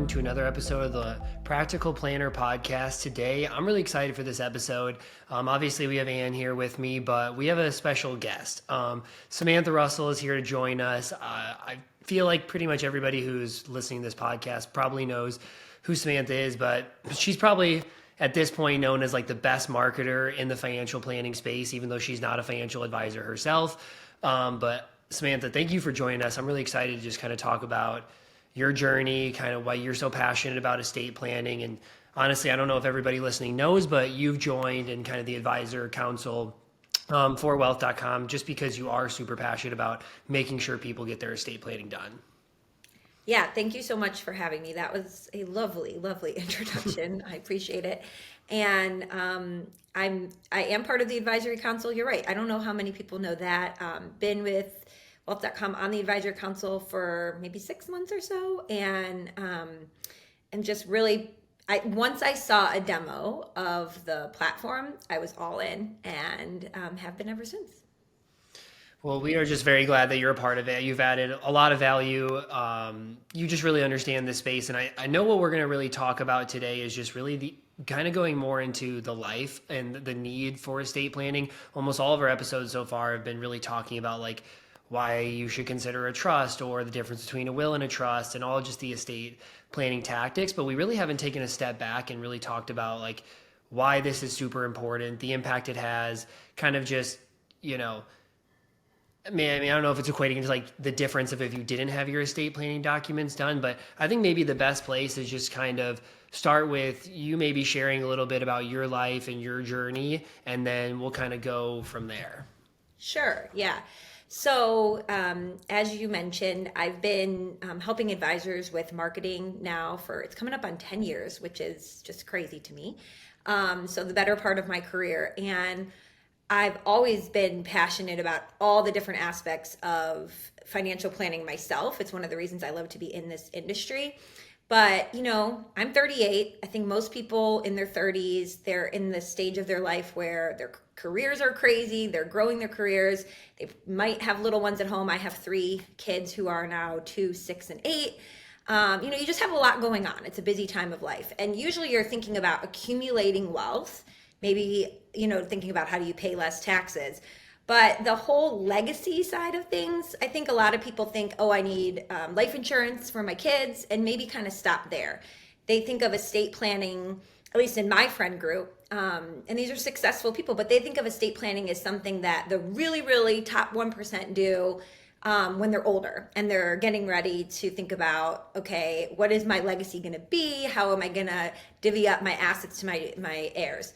everyone, to another episode of the Practical Planner Podcast. Today, I'm really excited for this episode. Obviously, we have Anne here with me, but we have a special guest. Samantha Russell is here to join us. I feel like pretty much everybody who's listening to this podcast probably knows who Samantha is, but she's probably at this point known as like the best marketer in the financial planning space, even though she's not a financial advisor herself. But Samantha, thank you for joining us. I'm really excited to just kind of talk about your journey, kind of why you're so passionate about estate planning. And honestly, I don't know if everybody listening knows, but you've joined in kind of the advisor council for wealth.com just because you are super passionate about making sure people get their estate planning done. Yeah, thank you so much for having me. That was a lovely, lovely introduction. I appreciate it. And I am part of the advisory council. You're right. I don't know how many people know that. Been with wealth.com on the advisory council for maybe 6 months or so, and just really, once I saw a demo of the platform, I was all in, and have been ever since. Well, we are just very glad that you're a part of it. You've added a lot of value. You just really understand this space. And I know what we're going to really talk about today is just really the kind of going more into the life and the need for estate planning. Almost all of our episodes so far have been really talking about like why you should consider a trust or the difference between a will and a trust and all just the estate planning tactics. But we really haven't taken a step back and really talked about like why this is super important, the impact it has, kind of just, I mean, I don't know if it's equating to like the difference of if you didn't have your estate planning documents done, but I think maybe the best place is just kind of start with you maybe sharing a little bit about your life and your journey, and then we'll kind of go from there. Sure, yeah. So, as you mentioned, I've been helping advisors with marketing now it's coming up on 10 years, which is just crazy to me. So the better part of my career. And I've always been passionate about all the different aspects of financial planning myself. It's one of the reasons I love to be in this industry. But, I'm 38. I think most people in their 30s, they're in the stage of their life where their careers are crazy. They're growing their careers. They might have little ones at home. I have 3 kids who are now 2, 6, and 8. You just have a lot going on. It's a busy time of life. And usually you're thinking about accumulating wealth, maybe, thinking about how do you pay less taxes. But the whole legacy side of things, I think a lot of people think, oh, I need life insurance for my kids, and maybe kind of stop there. They think of estate planning, at least in my friend group, and these are successful people, but they think of estate planning as something that the really, really top 1% do when they're older and they're getting ready to think about, okay, what is my legacy going to be? How am I going to divvy up my assets to my heirs?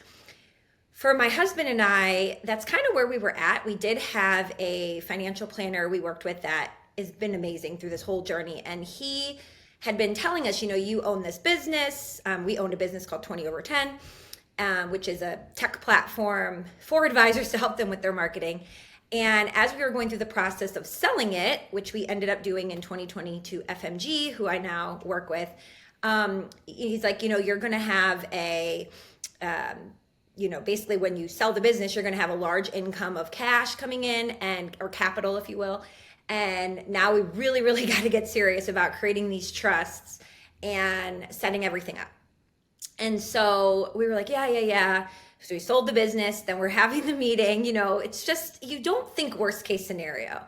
For my husband and I, that's kind of where we were at. We did have a financial planner we worked with that has been amazing through this whole journey. And he had been telling us, you own this business. We owned a business called 20 over 10, which is a tech platform for advisors to help them with their marketing. And as we were going through the process of selling it, which we ended up doing in 2020 to FMG, who I now work with, he's like, you're going to have basically when you sell the business, you're going to have a large income of cash coming in or capital, if you will. And now we really, really got to get serious about creating these trusts and setting everything up. And so we were like, yeah. So we sold the business, then we're having the meeting, it's just, you don't think worst case scenario.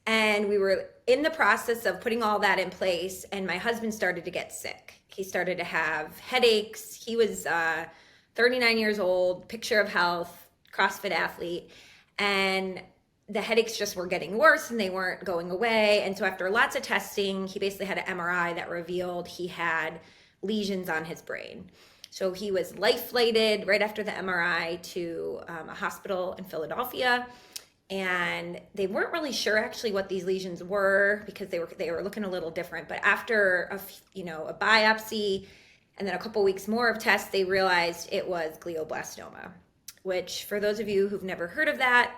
And we were in the process of putting all that in place, and my husband started to get sick. He started to have headaches. He was 39 years old, picture of health, CrossFit athlete, and the headaches just were getting worse and they weren't going away. And so after lots of testing, he basically had an MRI that revealed he had lesions on his brain. So he was life flighted right after the MRI to a hospital in Philadelphia. And they weren't really sure actually what these lesions were because they were looking a little different. But after a biopsy and then a couple weeks more of tests, they realized it was glioblastoma, which for those of you who've never heard of that,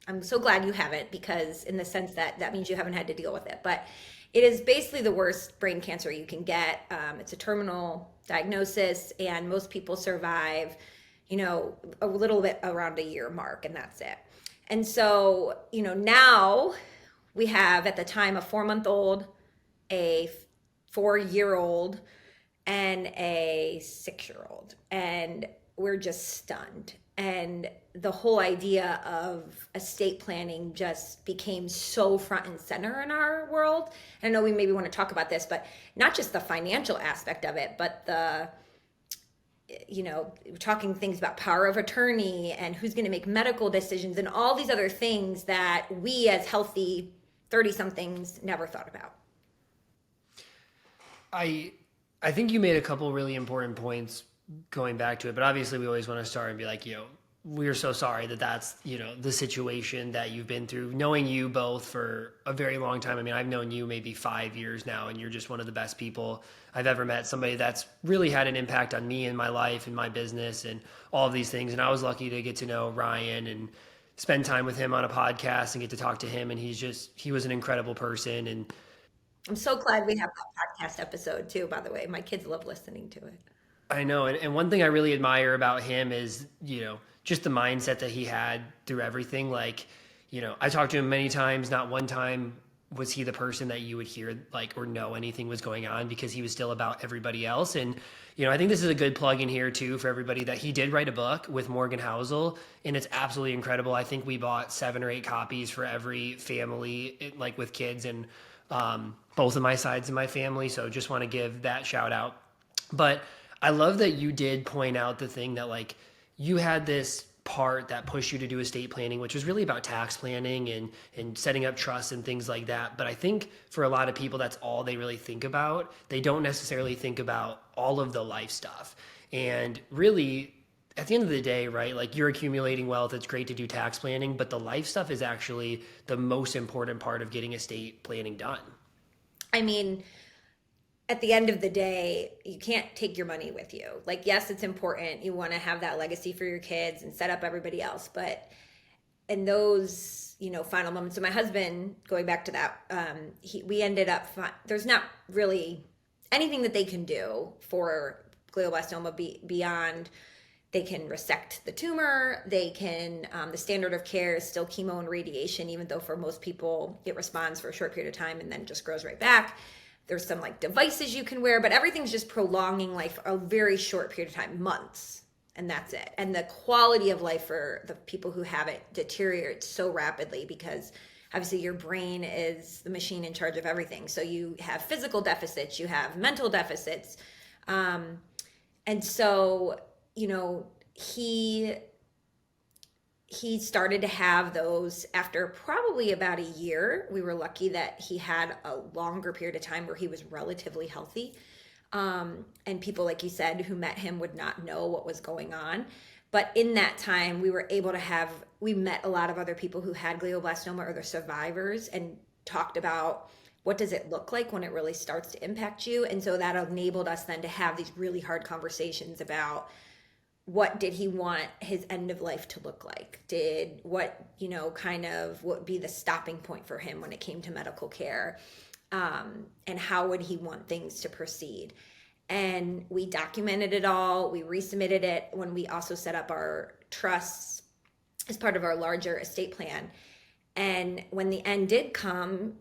I'm so glad you haven't, because in the sense that means you haven't had to deal with it. But it is basically the worst brain cancer you can get. It's a terminal diagnosis, and most people survive, a little bit around a year mark, and that's it. And so, now we have at the time a 4-month-old, a 4-year-old, and a 6-year-old, and we're just stunned. And the whole idea of estate planning just became so front and center in our world. And I know we maybe want to talk about this, but not just the financial aspect of it, but we're talking things about power of attorney and who's going to make medical decisions and all these other things that we as healthy 30-somethings never thought about. I think you made a couple really important points going back to it, but obviously we always want to start and be like, we're so sorry that that's, the situation that you've been through, knowing you both for a very long time. I mean, I've known you maybe 5 years now, and you're just one of the best people I've ever met, somebody that's really had an impact on me and my life and my business and all of these things. And I was lucky to get to know Ryan and spend time with him on a podcast and get to talk to him. And he was an incredible person. And I'm so glad we have that podcast episode too, by the way. My kids love listening to it. I know. And one thing I really admire about him is, just the mindset that he had through everything. Like, I talked to him many times, not one time was he the person that you would hear or know anything was going on, because he was still about everybody else. And, I think this is a good plug in here too for everybody that he did write a book with Morgan Housel, and it's absolutely incredible. I think we bought 7 or 8 copies for every family, with kids and both of my sides of my family. So just want to give that shout out. But I love that you did point out the thing that you had this part that pushed you to do estate planning, which was really about tax planning and setting up trusts and things like that. But I think for a lot of people, that's all they really think about. They don't necessarily think about all of the life stuff. And really, at the end of the day, right, you're accumulating wealth. It's great to do tax planning, but the life stuff is actually the most important part of getting estate planning done. I mean, at the end of the day, you can't take your money with you. Yes, it's important. You want to have that legacy for your kids and set up everybody else. But in those, final moments, so my husband, going back to that, we ended up, there's not really anything that they can do for glioblastoma beyond they can resect the tumor. They can, the standard of care is still chemo and radiation, even though for most people it responds for a short period of time and then just grows right back. There's some devices you can wear, but everything's just prolonging life a very short period of time, months, and that's it. And the quality of life for the people who have it deteriorates so rapidly because obviously your brain is the machine in charge of everything. So you have physical deficits, you have mental deficits. And so, he started to have those after probably about a year. We were lucky that he had a longer period of time where he was relatively healthy. And people, like you said, who met him would not know what was going on. But in that time, we were able to we met a lot of other people who had glioblastoma or their survivors and talked about what does it look like when it really starts to impact you. And so that enabled us then to have these really hard conversations about what did he want his end of life to look like? What would be the stopping point for him when it came to medical care? And how would he want things to proceed? And we documented it all. We resubmitted it when we also set up our trusts as part of our larger estate plan. And when the end did come,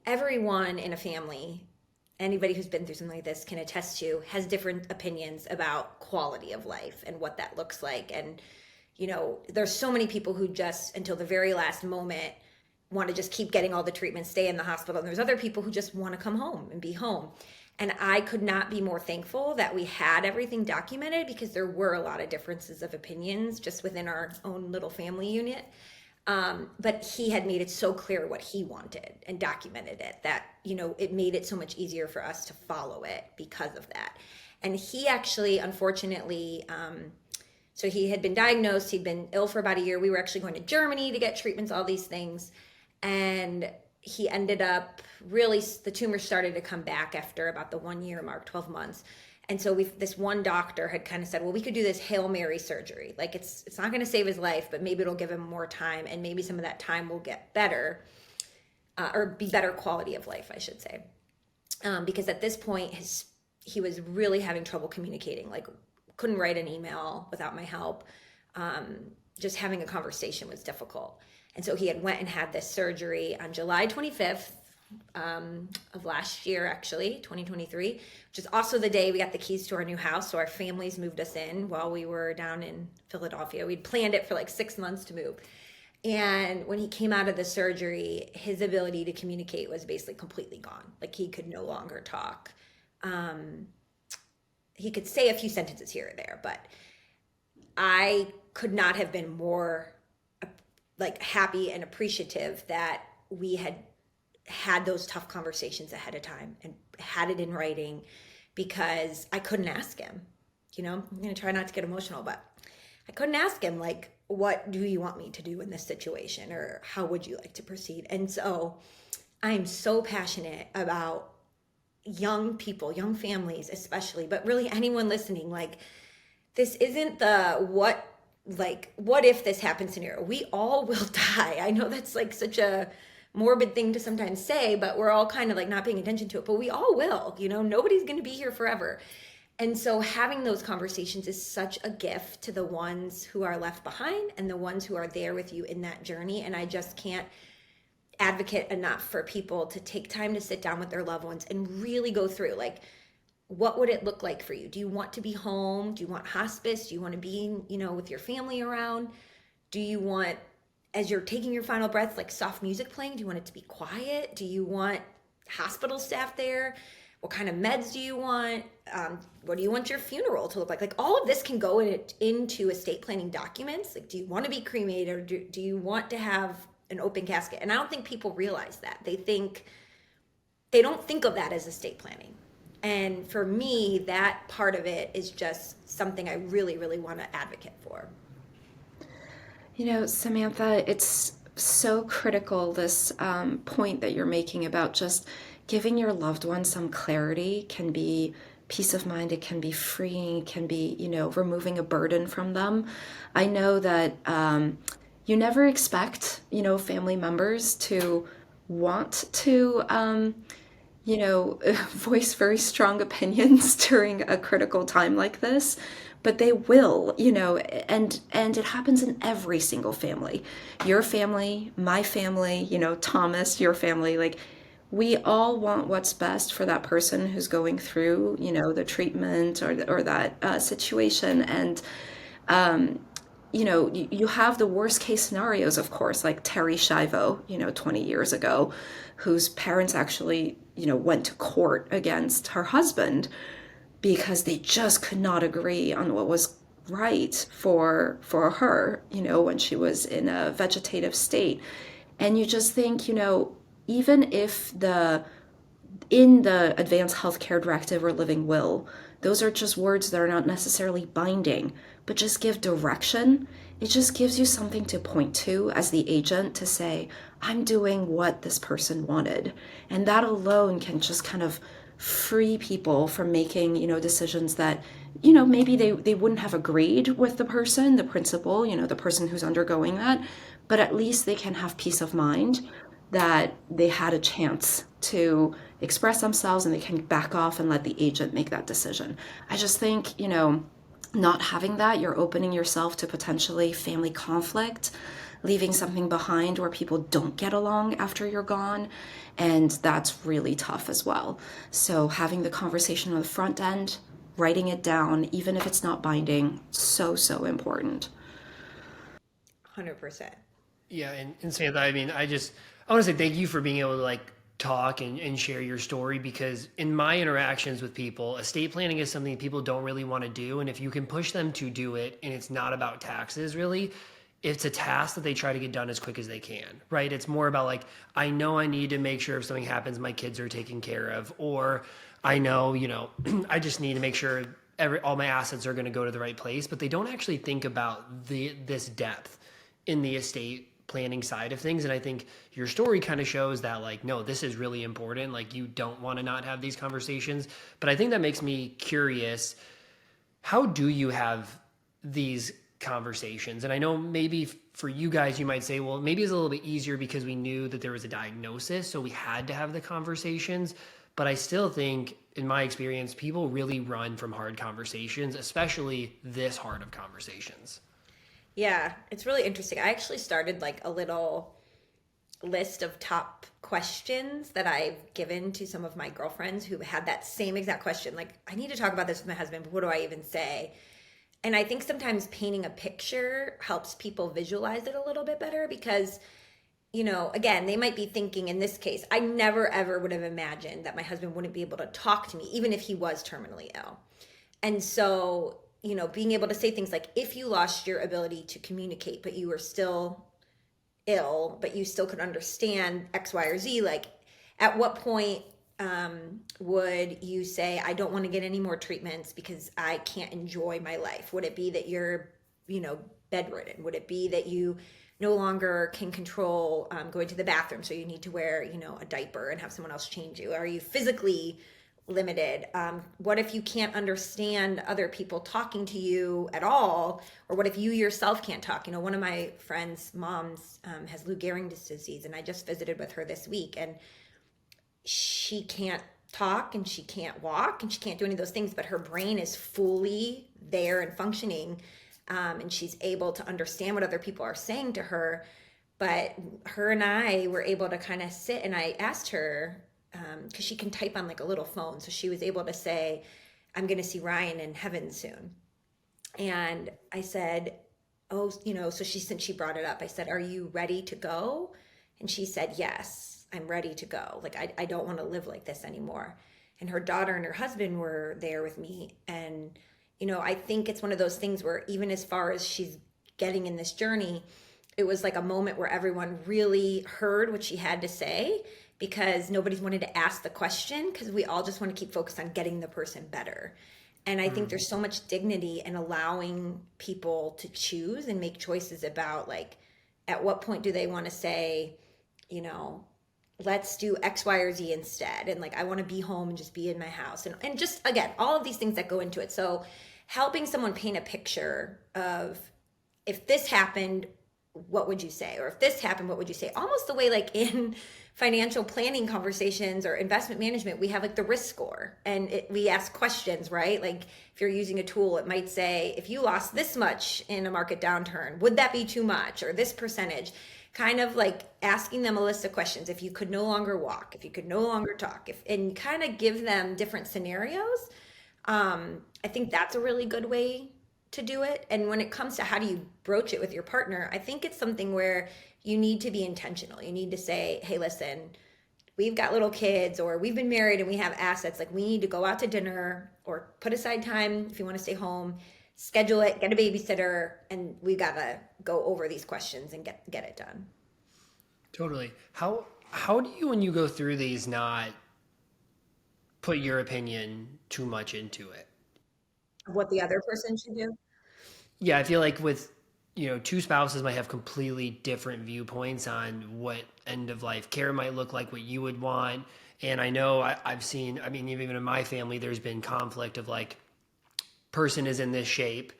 everyone in a family, anybody who's been through something like this can attest to, has different opinions about quality of life and what that looks like. And, there's so many people who just until the very last moment want to just keep getting all the treatment, stay in the hospital. And there's other people who just want to come home and be home. And I could not be more thankful that we had everything documented, because there were a lot of differences of opinions just within our own little family unit. But he had made it so clear what he wanted and documented it that, it made it so much easier for us to follow it because of that. And he actually, unfortunately, so he had been diagnosed, he'd been ill for about a year. We were actually going to Germany to get treatments, all these things. And he ended up the tumor started to come back after about the 1 year mark, 12 months. And so this one doctor had kind of said, well, we could do this Hail Mary surgery. It's not going to save his life, but maybe it'll give him more time. And maybe some of that time will get better or be better quality of life, I should say. Because at this point, he was really having trouble communicating, couldn't write an email without my help. Just having a conversation was difficult. And so he had went and had this surgery on July 25th, of last year, actually, 2023, which is also the day we got the keys to our new house. So our families moved us in while we were down in Philadelphia. We'd planned it for like 6 months to move. And when he came out of the surgery, his ability to communicate was basically completely gone. Like he could no longer talk. He could say a few sentences here or there, but I could not have been more like happy and appreciative that we had those tough conversations ahead of time and had it in writing, because I couldn't ask him. I'm going to try not to get emotional, but I couldn't ask him, like, what do you want me to do in this situation, or how would you like to proceed? And so I'm so passionate about young people, young families especially, but really anyone listening. Like, this isn't the what if this happens scenario. We all will die. I know that's like such a morbid thing to sometimes say, but we're all kind of like not paying attention to it, but we all will. Nobody's going to be here forever. And so having those conversations is such a gift to the ones who are left behind and the ones who are there with you in that journey. And I just can't advocate enough for people to take time to sit down with their loved ones and really go through, like, what would it look like for you? Do you want to be home? Do you want hospice? Do you want to be, with your family around? Do you want, as you're taking your final breath, like soft music playing? Do you want it to be quiet? Do you want hospital staff there? What kind of meds do you want? What do you want your funeral to look like? Like, all of this can go into estate planning documents. Like, do you want to be cremated, or do you want to have an open casket? And I don't think people realize that. They don't think of that as estate planning. And for me, that part of it is just something I really, really want to advocate for. Samantha, it's so critical, this point that you're making about just giving your loved one some clarity can be peace of mind. It can be freeing. It can be, removing a burden from them. I know that you never expect, family members to want to, voice very strong opinions during a critical time like this, but they will, and it happens in every single family. Your family, my family, Thomas, your family, like, we all want what's best for that person who's going through, the treatment or that situation. And, you have the worst case scenarios, of course, like Terry Schiavo, 20 years ago, whose parents actually, went to court against her husband because they just could not agree on what was right for her, when she was in a vegetative state. And you just think, even if in the Advanced Healthcare Directive or Living Will, those are just words that are not necessarily binding, but just give direction. It just gives you something to point to as the agent to say, I'm doing what this person wanted. And that alone can just kind of free people from making, decisions that, maybe they wouldn't have agreed with the principal, the person who's undergoing that, but at least they can have peace of mind that they had a chance to express themselves and they can back off and let the agent make that decision. I just think, not having that, you're opening yourself to potentially family conflict, leaving something behind where people don't get along after you're gone. And that's really tough as well. So having the conversation on the front end, writing it down, even if it's not binding, so important. 100%. Yeah, and Samantha, I mean, I want to say thank you for being able to like talk and share your story, because in my interactions with people, estate planning is something people don't really want to do. And if you can push them to do it, and it's not about taxes really, it's a task that they try to get done as quick as they can, right? It's more about like, I know I need to make sure if something happens, my kids are taken care of, or I know, I just need to make sure all my assets are going to go to the right place. But they don't actually think about this depth in the estate planning side of things. And I think your story kind of shows that, like, no, this is really important. Like, you don't want to not have these conversations. But I think that makes me curious, how do you have these conversations? And I know maybe for you guys, you might say, well, maybe it's a little bit easier because we knew that there was a diagnosis, so we had to have the conversations. But I still think, in my experience, people really run from hard conversations, especially this hard of conversations. Yeah, it's really interesting. I actually started like a little list of top questions that I've given to some of my girlfriends who had that same exact question. Like, I need to talk about this with my husband, but what do I even say? And I think sometimes painting a picture helps people visualize it a little bit better because, again, they might be thinking in this case, I never ever would have imagined that my husband wouldn't be able to talk to me, even if he was terminally ill. And so, being able to say things like, if you lost your ability to communicate, but you were still ill, but you still could understand X, Y, or Z, like at what point would you say, I don't want to get any more treatments because I can't enjoy my life? Would it be that you're, bedridden? Would it be that you no longer can control going to the bathroom, so you need to wear, a diaper and have someone else change you? Are you physically limited? What if you can't understand other people talking to you at all? Or what if you yourself can't talk? One of my friends' moms has Lou Gehrig's disease, and I just visited with her this week, and she can't talk and she can't walk and she can't do any of those things, but her brain is fully there and functioning, and she's able to understand what other people are saying to her. But her and I were able to kind of sit, and I asked her, because she can type on like a little phone. So she was able to say, I'm going to see Ryan in heaven soon. And I said, oh, so since she brought it up, I said, are you ready to go? And she said, yes, I'm ready to go. Like, I don't want to live like this anymore. And her daughter and her husband were there with me. And, I think it's one of those things where even as far as she's getting in this journey, it was like a moment where everyone really heard what she had to say, because nobody's wanted to ask the question, because we all just want to keep focused on getting the person better. And I think there's so much dignity in allowing people to choose and make choices about, like, at what point do they want to say, let's do X, Y, or Z instead. And like, I want to be home and just be in my house. And just, again, all of these things that go into it. So helping someone paint a picture of, if this happened, what would you say? Or if this happened, what would you say? Almost the way like in financial planning conversations or investment management, we have like the risk score, and we ask questions, right? Like if you're using a tool, it might say, if you lost this much in a market downturn, would that be too much? Or this percentage, kind of like asking them a list of questions. If you could no longer walk, if you could no longer talk, and kind of give them different scenarios. I think that's a really good way to do it. And when it comes to how do you broach it with your partner, I think it's something where you need to be intentional. You need to say, hey, listen, we've got little kids, or we've been married and we have assets. Like, we need to go out to dinner, or put aside time if you want to stay home, schedule it, get a babysitter, and we got to go over these questions and get it done. Totally. How do you, when you go through these, not put your opinion too much into it? What the other person should do? Yeah, I feel like with, two spouses might have completely different viewpoints on what end of life care might look like, what you would want. And I know I've seen, even in my family, there's been conflict of like, person is in this shape,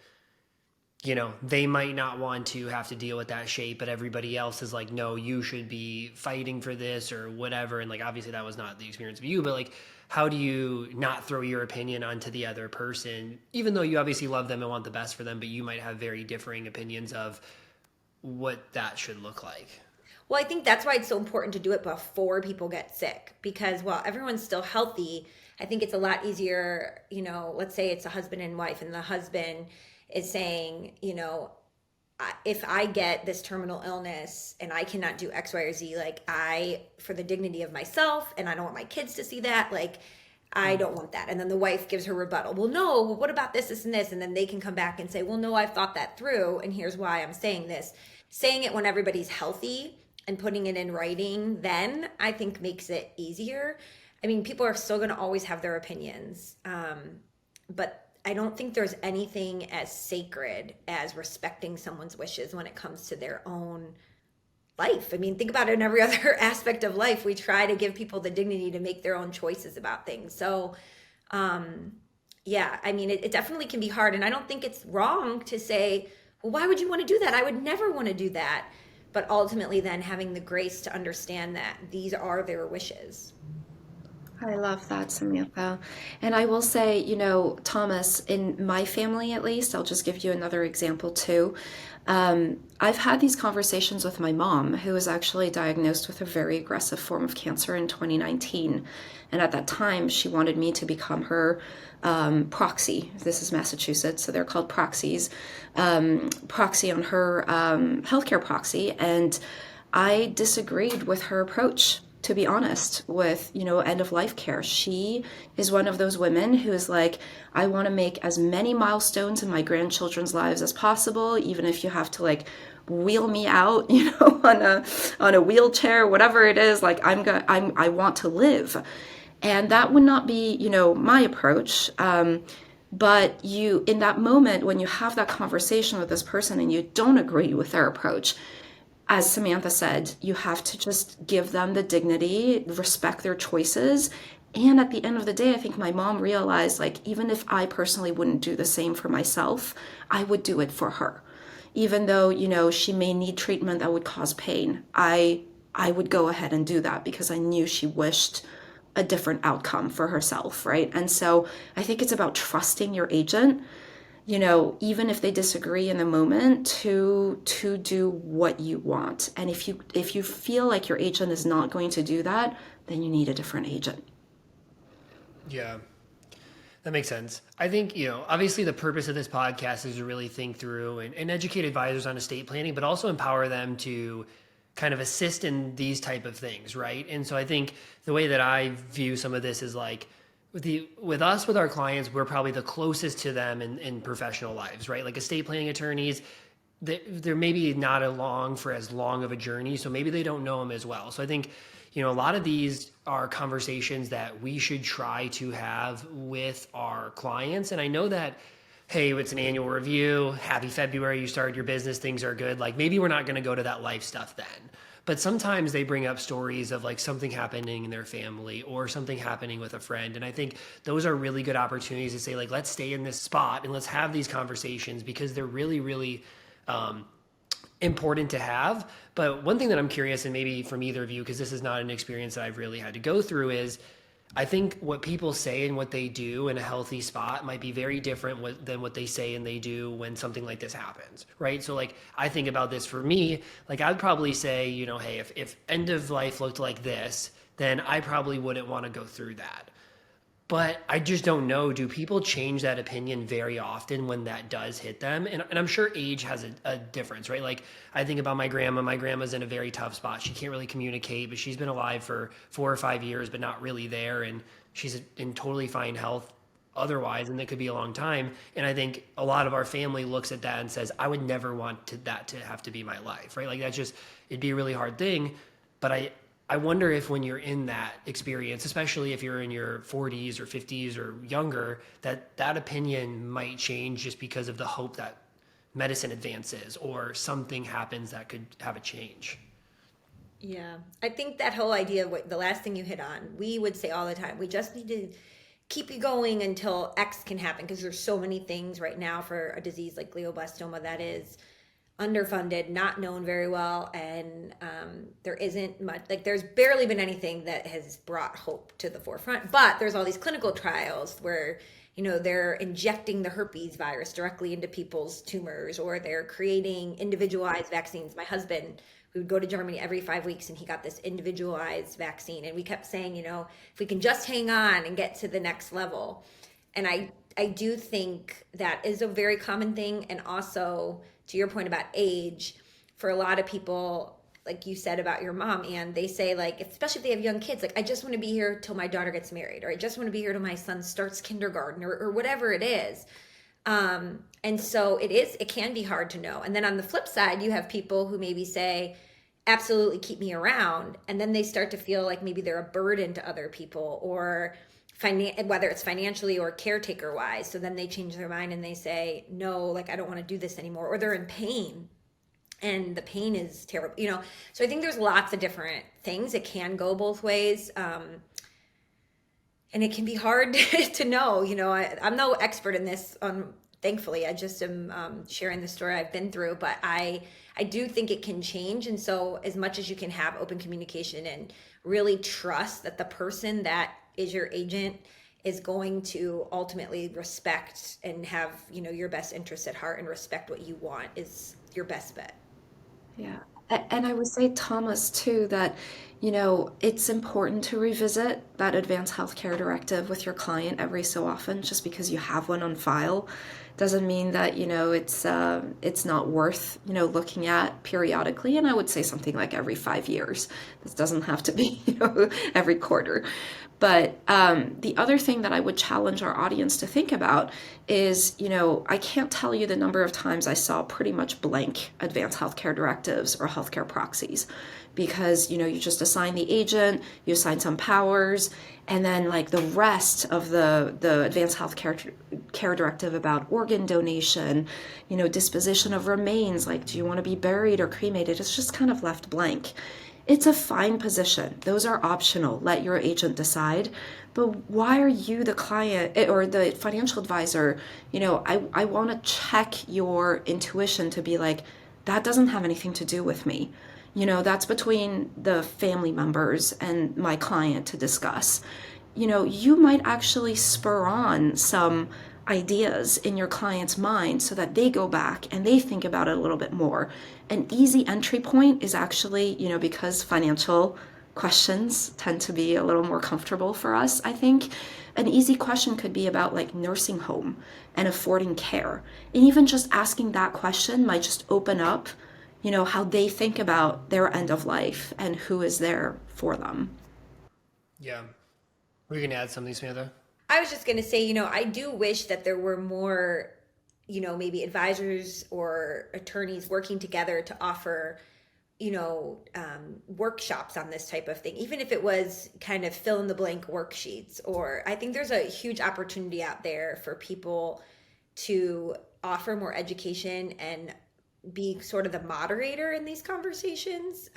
they might not want to have to deal with that shape, but everybody else is like, no, you should be fighting for this or whatever. And like, obviously that was not the experience of you, but like, how do you not throw your opinion onto the other person, even though you obviously love them and want the best for them, but you might have very differing opinions of what that should look like? Well, I think that's why it's so important to do it before people get sick, because while everyone's still healthy, I think it's a lot easier, let's say it's a husband and wife, and the husband is saying, if I get this terminal illness and I cannot do X, Y, or Z, like for the dignity of myself, and I don't want my kids to see that, like, I don't want that. And then the wife gives her rebuttal. Well, no, what about this, this, and this? And then they can come back and say, well, no, I've thought that through, and here's why I'm saying this. Saying it when everybody's healthy and putting it in writing, then I think makes it easier. People are still going to always have their opinions. But I don't think there's anything as sacred as respecting someone's wishes when it comes to their own life. Think about it in every other aspect of life. We try to give people the dignity to make their own choices about things. So, it definitely can be hard. And I don't think it's wrong to say, well, why would you want to do that? I would never want to do that. But ultimately then having the grace to understand that these are their wishes. I love that, Samantha. And I will say, Thomas, in my family at least, I'll just give you another example too. I've had these conversations with my mom, who was actually diagnosed with a very aggressive form of cancer in 2019. And at that time, she wanted me to become her proxy. This is Massachusetts, so they're called proxies. Proxy on her healthcare proxy. And I disagreed with her approach, to be honest, with, end of life care. She is one of those women who is like, I want to make as many milestones in my grandchildren's lives as possible, even if you have to like wheel me out, on a wheelchair, whatever it is, like I want to live. And that would not be, my approach. But in that moment, when you have that conversation with this person and you don't agree with their approach, as Samantha said, you have to just give them the dignity, respect their choices. And at the end of the day, I think my mom realized, like, even if I personally wouldn't do the same for myself, I would do it for her. Even though, she may need treatment that would cause pain, I would go ahead and do that because I knew she wished a different outcome for herself, right? And so I think it's about trusting your agent, even if they disagree in the moment, to do what you want. And if you feel like your agent is not going to do that, then you need a different agent. Yeah, that makes sense. I think, obviously the purpose of this podcast is to really think through and educate advisors on estate planning, but also empower them to kind of assist in these type of things, right? And so I think the way that I view some of this is like, with our clients, we're probably the closest to them in professional lives, right? Like estate planning attorneys, they're maybe not along for as long of a journey, so maybe they don't know them as well. So I think, a lot of these are conversations that we should try to have with our clients. And I know that, hey, it's an annual review, happy February, you started your business, things are good. Like maybe we're not going to go to that life stuff then. But sometimes they bring up stories of like something happening in their family or something happening with a friend. And I think those are really good opportunities to say, like, let's stay in this spot and let's have these conversations because they're really, really important to have. But one thing that I'm curious, and maybe from either of you, because this is not an experience that I've really had to go through, is I think what people say and what they do in a healthy spot might be very different than what they say and they do when something like this happens, right? So like, I think about this for me, like I'd probably say, hey, if end of life looked like this, then I probably wouldn't want to go through that. But I just don't know. Do people change that opinion very often when that does hit them? And I'm sure age has a difference, right? Like I think about my grandma. My grandma's in a very tough spot. She can't really communicate, but she's been alive for 4 or 5 years, but not really there. And she's in totally fine health otherwise, and that could be a long time. And I think a lot of our family looks at that and says, I would never want that to have to be my life, right? Like it'd be a really hard thing. But I wonder if when you're in that experience, especially if you're in your 40s or 50s or younger, that opinion might change just because of the hope that medicine advances or something happens that could have a change. Yeah, I think that whole idea of the last thing you hit on, we would say all the time, we just need to keep you going until X can happen because there's so many things right now for a disease like glioblastoma that is underfunded, not known very well, and there isn't much, like there's barely been anything that has brought hope to the forefront. But there's all these clinical trials where they're injecting the herpes virus directly into people's tumors, or they're creating individualized vaccines. My husband, we would go to Germany every 5 weeks and he got this individualized vaccine, and we kept saying, if we can just hang on and get to the next level. And I do think that is a very common thing. And also, to your point about age, for a lot of people, like you said about your mom, and they say, like, especially if they have young kids, like, I just want to be here till my daughter gets married, or I just want to be here till my son starts kindergarten, or whatever it is. And so it can be hard to know. And then on the flip side, you have people who maybe say, absolutely keep me around. And then they start to feel like maybe they're a burden to other people, or whether it's financially or caretaker wise. So then they change their mind and they say, no, like, I don't want to do this anymore. Or they're in pain and the pain is terrible, So I think there's lots of different things. It can go both ways. And it can be hard to know, I'm no expert in this. Thankfully, I just am sharing the story I've been through, but I do think it can change. And so as much as you can have open communication and really trust that the person that is your agent is going to ultimately respect and have, your best interests at heart and respect what you want is your best bet. Yeah. And I would say, Thomas, too, that, it's important to revisit that advanced healthcare directive with your client every so often. Just because you have one on file doesn't mean that, it's not worth, looking at periodically. And I would say something like every 5 years. This doesn't have to be, every quarter. But the other thing that I would challenge our audience to think about is, I can't tell you the number of times I saw pretty much blank advanced healthcare directives or healthcare proxies, because, you just assign the agent, you assign some powers, and then like the rest of the advanced healthcare care directive about organ donation, disposition of remains, like do you want to be buried or cremated, it's just kind of left blank. It's a fine position. Those are optional. Let your agent decide. But why are you the client or the financial advisor? I want to check your intuition to be like, that doesn't have anything to do with me. That's between the family members and my client to discuss. You might actually spur on some ideas in your client's mind so that they go back and they think about it a little bit more. An easy entry point is actually, because financial questions tend to be a little more comfortable for us, I think. An easy question could be about like nursing home and affording care. And even just asking that question might just open up, how they think about their end of life and who is there for them. Yeah. Were you going to add something, Samantha? I was just going to say, I do wish that there were more, maybe advisors or attorneys working together to offer, workshops on this type of thing, even if it was kind of fill in the blank worksheets. Or I think there's a huge opportunity out there for people to offer more education and be sort of the moderator in these conversations.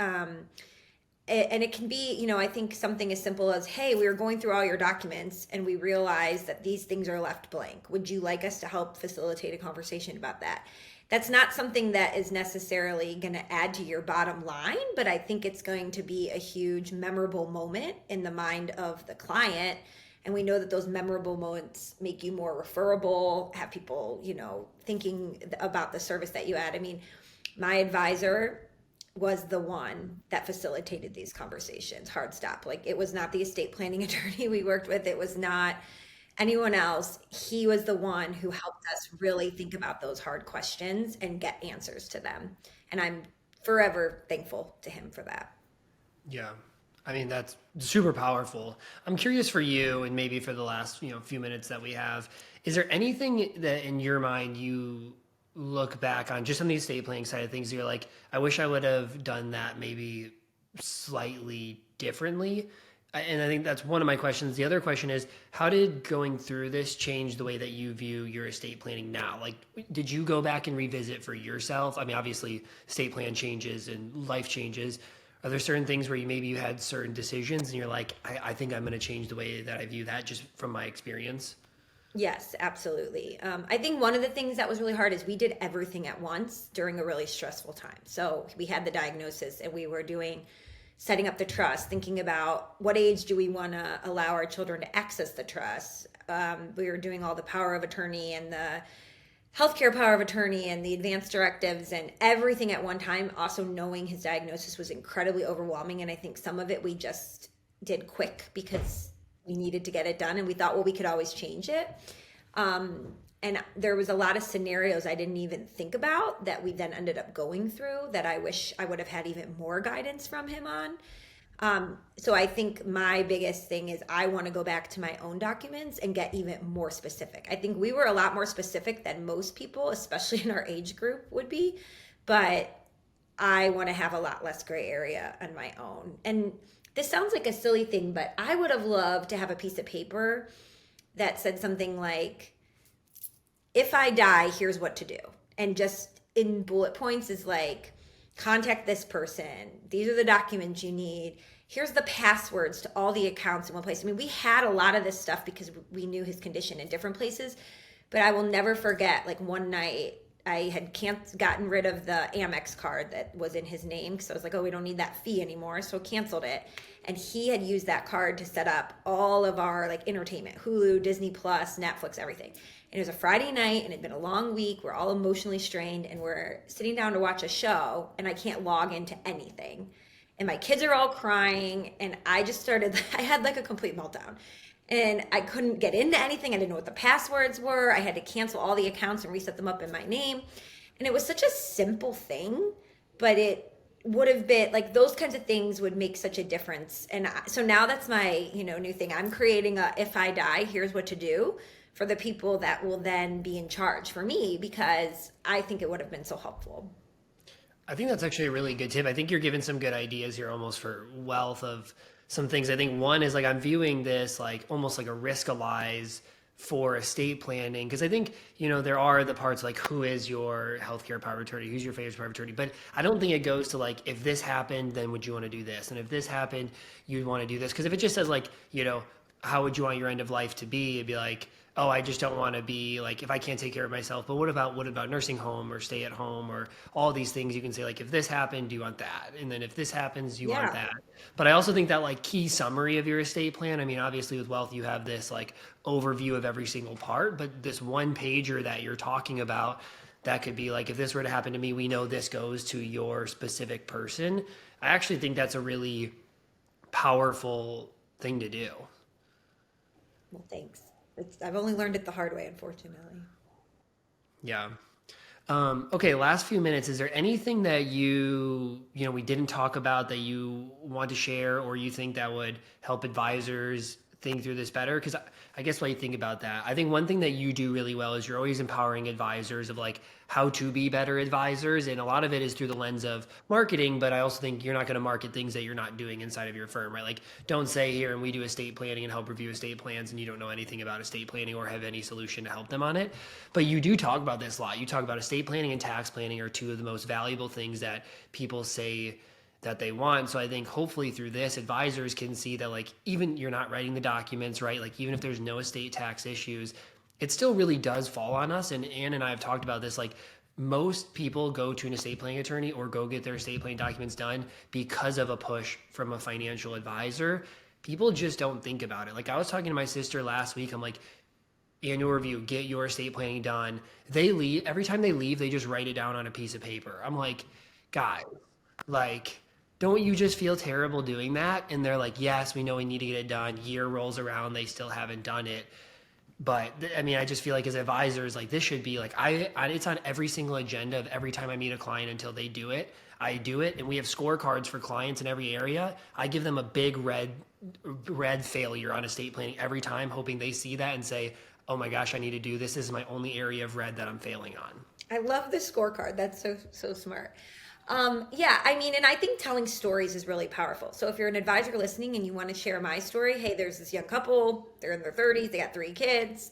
And it can be, I think something as simple as, hey, we were going through all your documents and we realized that these things are left blank. Would you like us to help facilitate a conversation about that? That's not something that is necessarily going to add to your bottom line, but I think it's going to be a huge memorable moment in the mind of the client. And we know that those memorable moments make you more referable, have people, thinking about the service that you add. I mean, my advisor was the one that facilitated these conversations. Hard stop. Like, it was not the estate planning attorney we worked with. It was not anyone else. He was the one who helped us really think about those hard questions and get answers to them. And I'm forever thankful to him for that. Yeah. I mean, that's super powerful. I'm curious for you, and maybe for the last, few minutes that we have, is there anything that in your mind you look back on just on the estate planning side of things, you're like, I wish I would have done that maybe slightly differently? And I think that's one of my questions. The other question is, how did going through this change the way that you view your estate planning now? Like, did you go back and revisit for yourself? I mean, obviously estate plan changes and life changes. Are there certain things where you had certain decisions and you're like, I think I'm going to change the way that I view that just from my experience? Yes, absolutely. I think one of the things that was really hard is we did everything at once during a really stressful time. So we had the diagnosis and we were setting up the trust, thinking about what age do we want to allow our children to access the trust. We were doing all the power of attorney and the healthcare power of attorney and the advanced directives and everything at one time. Also knowing his diagnosis was incredibly overwhelming. And I think some of it we just did quick because we needed to get it done and we thought, well, we could always change it. And there was a lot of scenarios I didn't even think about that we then ended up going through that I wish I would have had even more guidance from him on. So I think my biggest thing is I want to go back to my own documents and get even more specific. I think we were a lot more specific than most people, especially in our age group, would be, but I want to have a lot less gray area on my own. And this sounds like a silly thing, but I would have loved to have a piece of paper that said something like, if I die, here's what to do. And just in bullet points is like, contact this person. These are the documents you need. Here's the passwords to all the accounts in one place. I mean, we had a lot of this stuff because we knew his condition in different places, but I will never forget, like one night I had gotten rid of the Amex card that was in his name because I was like, oh, we don't need that fee anymore. So canceled it. And he had used that card to set up all of our like entertainment, Hulu, Disney Plus, Netflix, everything. And it was a Friday night and it'd been a long week. We're all emotionally strained and we're sitting down to watch a show and I can't log into anything. And my kids are all crying and I just started, I had like a complete meltdown. And I couldn't get into anything. I didn't know what the passwords were. I had to cancel all the accounts and reset them up in my name. And it was such a simple thing, but it would have been like those kinds of things would make such a difference. And so now that's my, new thing. I'm creating a, if I die, here's what to do for the people that will then be in charge for me, because I think it would have been so helpful. I think that's actually a really good tip. I think you're giving some good ideas here almost for wealth of some things. I think one is like I'm viewing this like almost like a risk-alize for estate planning, because I think there are the parts like who is your healthcare power of attorney, who's your favorite power of attorney, but I don't think it goes to like if this happened then would you want to do this, and if this happened you'd want to do this, because if it just says like how would you want your end of life to be, it'd be like, oh, I just don't want to be like, if I can't take care of myself, but what about nursing home or stay at home or all these things? You can say like, if this happened, do you want that? And then if this happens, do you want that? But I also think that like key summary of your estate plan, I mean, obviously with wealth, you have this like overview of every single part, but this one pager that you're talking about, that could be like, if this were to happen to me, we know this goes to your specific person. I actually think that's a really powerful thing to do. Well, thanks. I've only learned it the hard way, unfortunately. Yeah. Okay, last few minutes. Is there anything that we didn't talk about that you want to share, or you think that would help advisors think through this better? Because I guess while you think about that, I think one thing that you do really well is you're always empowering advisors of like how to be better advisors. And a lot of it is through the lens of marketing, but I also think you're not going to market things that you're not doing inside of your firm, right? Like don't say here, and we do estate planning and help review estate plans, and you don't know anything about estate planning or have any solution to help them on it. But you do talk about this a lot. You talk about estate planning and tax planning are two of the most valuable things that people say that they want. So I think hopefully through this, advisors can see that like even you're not writing the documents, right? Like even if there's no estate tax issues, it still really does fall on us. And Anne and I have talked about this, like most people go to an estate planning attorney or go get their estate planning documents done because of a push from a financial advisor. People just don't think about it. Like I was talking to my sister last week, I'm like, annual review, get your estate planning done. They leave, every time they leave, they just write it down on a piece of paper. I'm like, guys, like, don't you just feel terrible doing that? And they're like, yes, we know we need to get it done. Year rolls around, they still haven't done it. But I mean, I just feel like as advisors, like this should be like, it's on every single agenda of every time I meet a client until they do it. I do it. And we have scorecards for clients in every area. I give them a big red failure on estate planning every time, hoping they see that and say, oh my gosh, I need to do this. This is my only area of red that I'm failing on. I love the scorecard. That's so smart. Yeah, I mean, and I think telling stories is really powerful. So if you're an advisor listening and you want to share my story, hey, there's this young couple, they're in their 30s, they got 3 kids,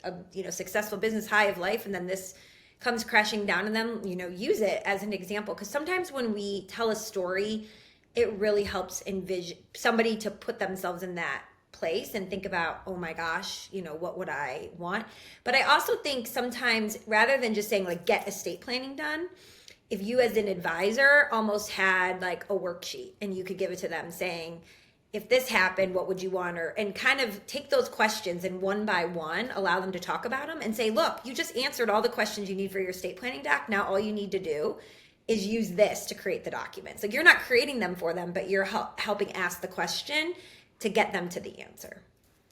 a successful business high of life, and then this comes crashing down on them, use it as an example. Because sometimes when we tell a story, it really helps envision somebody to put themselves in that place and think about, oh my gosh, what would I want? But I also think sometimes rather than just saying like get estate planning done, if you as an advisor almost had like a worksheet and you could give it to them saying, if this happened, what would you want? And kind of take those questions and one by one, allow them to talk about them and say, look, you just answered all the questions you need for your estate planning doc. Now all you need to do is use this to create the documents. Like you're not creating them for them, but you're helping ask the question to get them to the answer.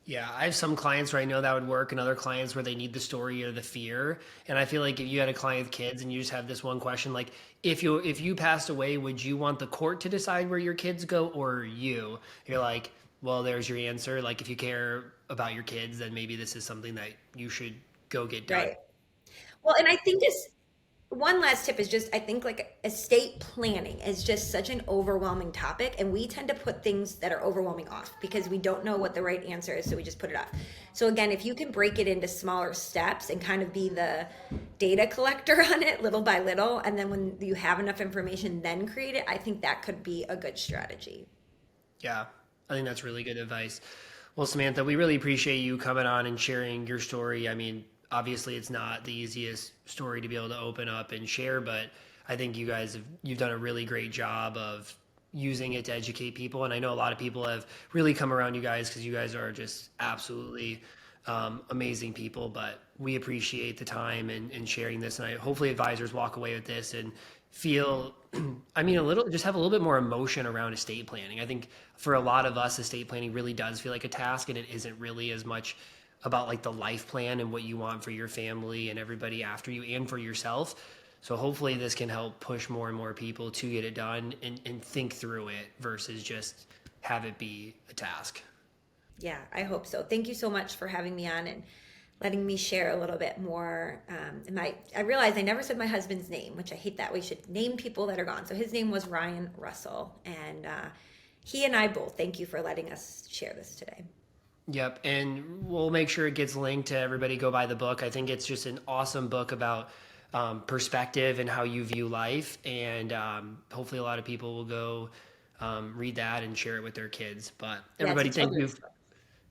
Yeah, I have some clients where I know that would work and other clients where they need the story or the fear. And I feel like if you had a client with kids and you just have this one question, like if you passed away, would you want the court to decide where your kids go or you? You're like, well, there's your answer. Like if you care about your kids, then maybe this is something that you should go get done. Right. Well, and I think this one last tip is just, I think like estate planning is just such an overwhelming topic, and we tend to put things that are overwhelming off because we don't know what the right answer is, so we just put it off. So again, if you can break it into smaller steps and kind of be the data collector on it little by little, and then when you have enough information, then create it, I think that could be a good strategy. Yeah, I think that's really good advice. Well, Samantha, we really appreciate you coming on and sharing your story. I mean, obviously it's not the easiest story to be able to open up and share, but I think you've done a really great job of using it to educate people. And I know a lot of people have really come around you guys because you guys are just absolutely amazing people, but we appreciate the time and sharing this. And hopefully advisors walk away with this and feel, I mean, just have a little bit more emotion around estate planning. I think for a lot of us, estate planning really does feel like a task, and it isn't really as much about like the life plan and what you want for your family and everybody after you and for yourself. So hopefully this can help push more and more people to get it done and think through it versus just have it be a task. Yeah, I hope so. Thank you so much for having me on and letting me share a little bit more. And I realized I never said my husband's name, which I hate that. We should name people that are gone. So his name was Ryan Russell. And he and I both thank you for letting us share this today. Yep. And we'll make sure it gets linked to everybody. Go buy the book. I think it's just an awesome book about perspective and how you view life. And hopefully a lot of people will go read that and share it with their kids. But everybody, thank you.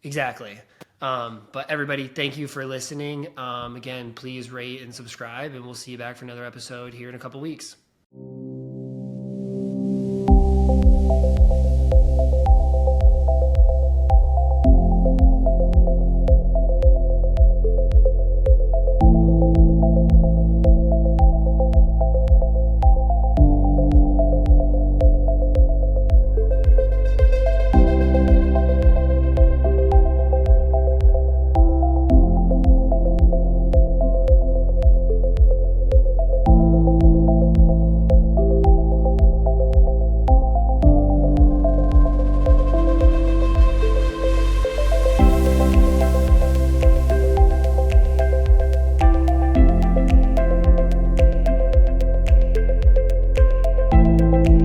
Exactly. But everybody, thank you for listening. Again, please rate and subscribe, and we'll see you back for another episode here in a couple weeks.